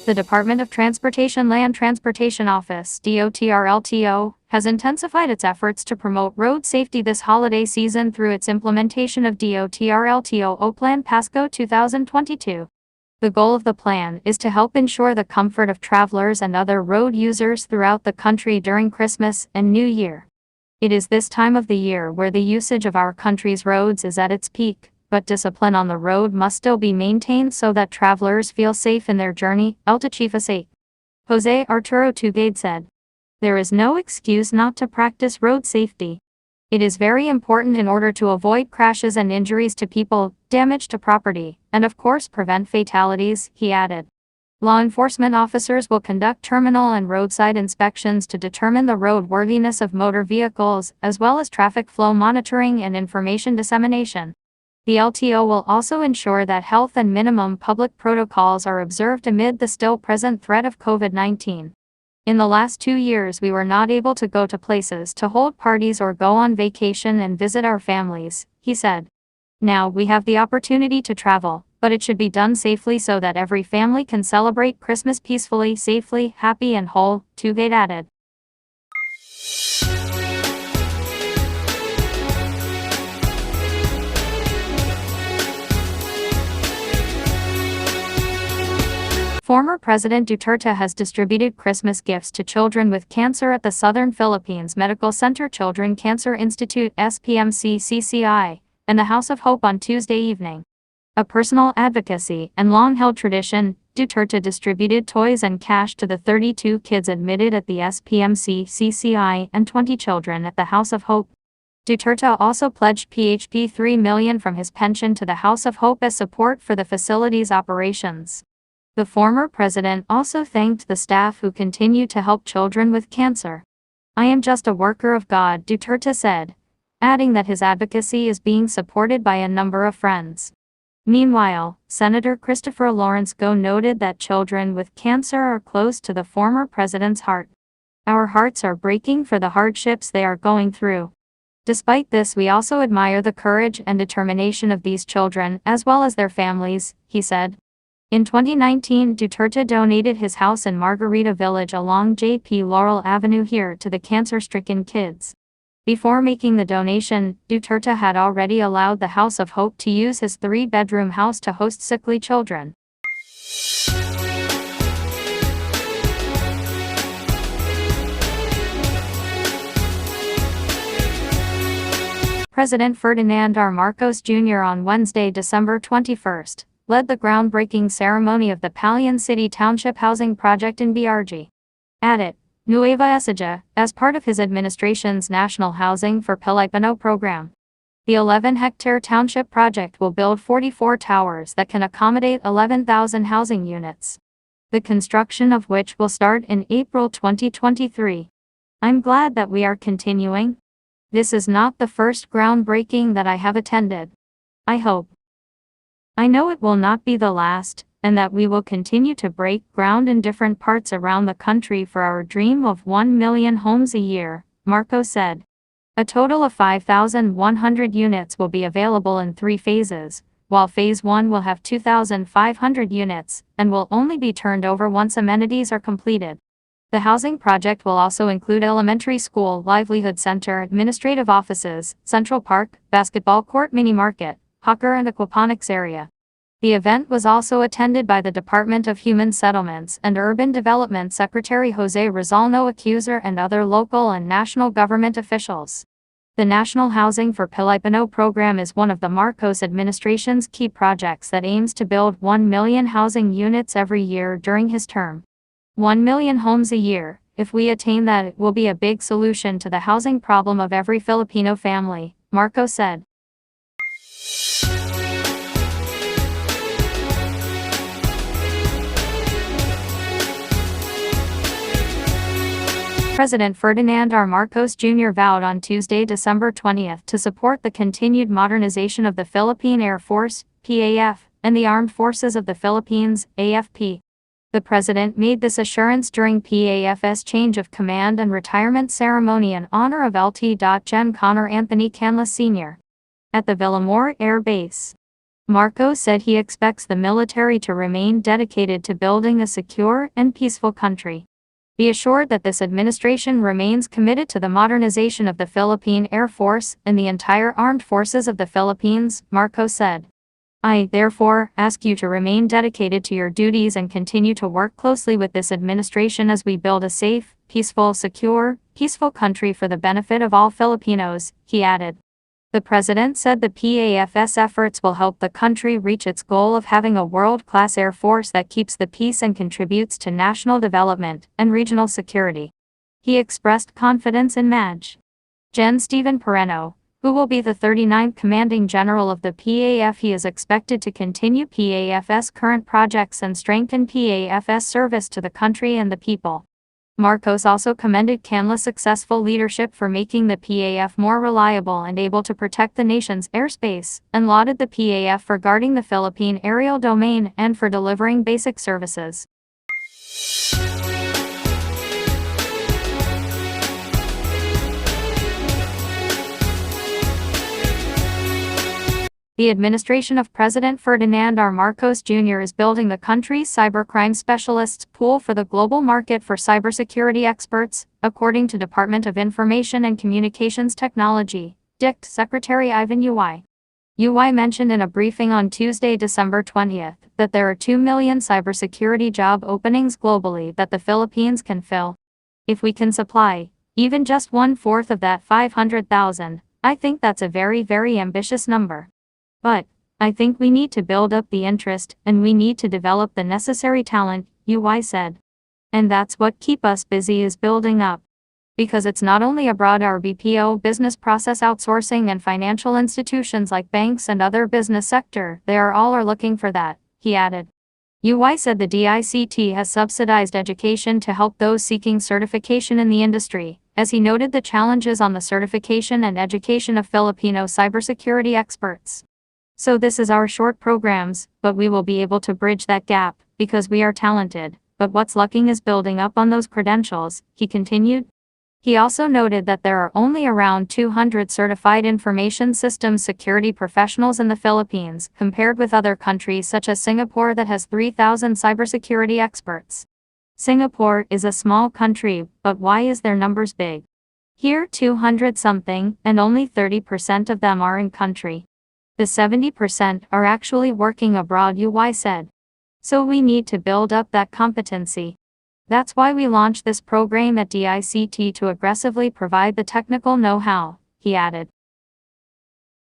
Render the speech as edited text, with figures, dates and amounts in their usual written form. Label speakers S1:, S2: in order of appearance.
S1: The Department of Transportation Land Transportation Office (DOTR-LTO) has intensified its efforts to promote road safety this holiday season through its implementation of DOTR-LTO Plan PASCO 2022. The goal of the plan is to help ensure the comfort of travelers and other road users throughout the country during Christmas and New Year. It is this time of the year where the usage of our country's roads is at its peak, but discipline on the road must still be maintained so that travelers feel safe in their journey, LTA Chief ASA. Jose Arturo Tugade said. There is no excuse not to practice road safety. It is very important in order to avoid crashes and injuries to people, damage to property, and of course prevent fatalities, he added. Law enforcement officers will conduct terminal and roadside inspections to determine the roadworthiness of motor vehicles, as well as traffic flow monitoring and information dissemination. The LTO will also ensure that health and minimum public protocols are observed amid the still present threat of COVID-19. In the last 2 years we were not able to go to places to hold parties or go on vacation and visit our families, he said. Now we have the opportunity to travel, but it should be done safely so that every family can celebrate Christmas peacefully, safely, happy and whole, Tugade added. Former President Duterte has distributed Christmas gifts to children with cancer at the Southern Philippines Medical Center Children Cancer Institute SPMC-CCI, and the House of Hope on Tuesday evening. A personal advocacy and long-held tradition, Duterte distributed toys and cash to the 32 kids admitted at the SPMC-CCI and 20 children at the House of Hope. Duterte also pledged PHP 3 million from his pension to the House of Hope as support for the facility's operations. The former president also thanked the staff who continue to help children with cancer. I am just a worker of God, Duterte said, adding that his advocacy is being supported by a number of friends. Meanwhile, Senator Christopher Lawrence Go noted that children with cancer are close to the former president's heart. Our hearts are breaking for the hardships they are going through. Despite this, we also admire the courage and determination of these children as well as their families, he said. In 2019, Duterte donated his house in Margarita Village along J.P. Laurel Avenue here to the cancer-stricken kids. Before making the donation, Duterte had already allowed the House of Hope to use his 3-bedroom house to host sickly children. President Ferdinand R. Marcos Jr. on Wednesday, December 21st. Led the groundbreaking ceremony of the Palayan City Township Housing Project in BRG. At it, Nueva Ecija, as part of his administration's National Housing for Pilipino program. The 11-hectare township project will build 44 towers that can accommodate 11,000 housing units. The construction of which will start in April 2023. I'm glad that we are continuing. This is not the first groundbreaking that I have attended. I know it will not be the last, and that we will continue to break ground in different parts around the country for our dream of 1 million homes a year, Marcos said. A total of 5,100 units will be available in 3 phases, while Phase 1 will have 2,500 units, and will only be turned over once amenities are completed. The housing project will also include elementary school, livelihood center, administrative offices, Central Park, basketball court, mini market, hawker and aquaponics area. The event was also attended by the Department of Human Settlements and Urban Development Secretary Jose Rizalno Accuser and other local and national government officials. The National Housing for Pilipino program is one of the Marcos administration's key projects that aims to build 1 million housing units every year during his term. 1 million homes a year. If we attain that, it will be a big solution to the housing problem of every Filipino family, Marcos said. President Ferdinand R. Marcos Jr. vowed on Tuesday, December 20th to support the continued modernization of the Philippine Air Force, PAF, and the Armed Forces of the Philippines, AFP. The president made this assurance during PAF's change of command and retirement ceremony in honor of Lt. Gen. Connor Anthony Canlas Sr. at the Villamor Air Base. Marcos said he expects the military to remain dedicated to building a secure and peaceful country. Be assured that this administration remains committed to the modernization of the Philippine Air Force and the entire armed forces of the Philippines, Marcos said. I, therefore, ask you to remain dedicated to your duties and continue to work closely with this administration as we build a safe, peaceful, secure, peaceful country for the benefit of all Filipinos, he added. The president said the PAF's efforts will help the country reach its goal of having a world-class air force that keeps the peace and contributes to national development and regional security. He expressed confidence in Maj. Gen. Stephen Pereno, who will be the 39th commanding general of the PAF. He is expected to continue PAF's current projects and strengthen PAF's service to the country and the people. Marcos also commended Canla's successful leadership for making the PAF more reliable and able to protect the nation's airspace, and lauded the PAF for guarding the Philippine aerial domain and for delivering basic services. The administration of President Ferdinand R. Marcos Jr. is building the country's cybercrime specialists pool for the global market for cybersecurity experts, according to Department of Information and Communications Technology, DICT Secretary Ivan Uy. Uy mentioned in a briefing on Tuesday, December 20, that there are 2 million cybersecurity job openings globally that the Philippines can fill. If we can supply, even just 1/4 of that 500,000, I think that's a very, very ambitious number. But I think we need to build up the interest, and we need to develop the necessary talent, Uy said. And that's what keep us busy is building up. Because it's not only abroad, our BPO, business process outsourcing, and financial institutions like banks and other business sector, they are looking for that, he added. Uy said the DICT has subsidized education to help those seeking certification in the industry, as he noted the challenges on the certification and education of Filipino cybersecurity experts. So this is our short programs, but we will be able to bridge that gap, because we are talented, but what's lacking is building up on those credentials, he continued. He also noted that there are only around 200 certified information systems security professionals in the Philippines, compared with other countries such as Singapore that has 3,000 cybersecurity experts. Singapore is a small country, but why is their numbers big? Here 200 something, and only 30% of them are in country. The 70% are actually working abroad, Uy said. So we need to build up that competency. That's why we launched this program at DICT to aggressively provide the technical know-how, he added.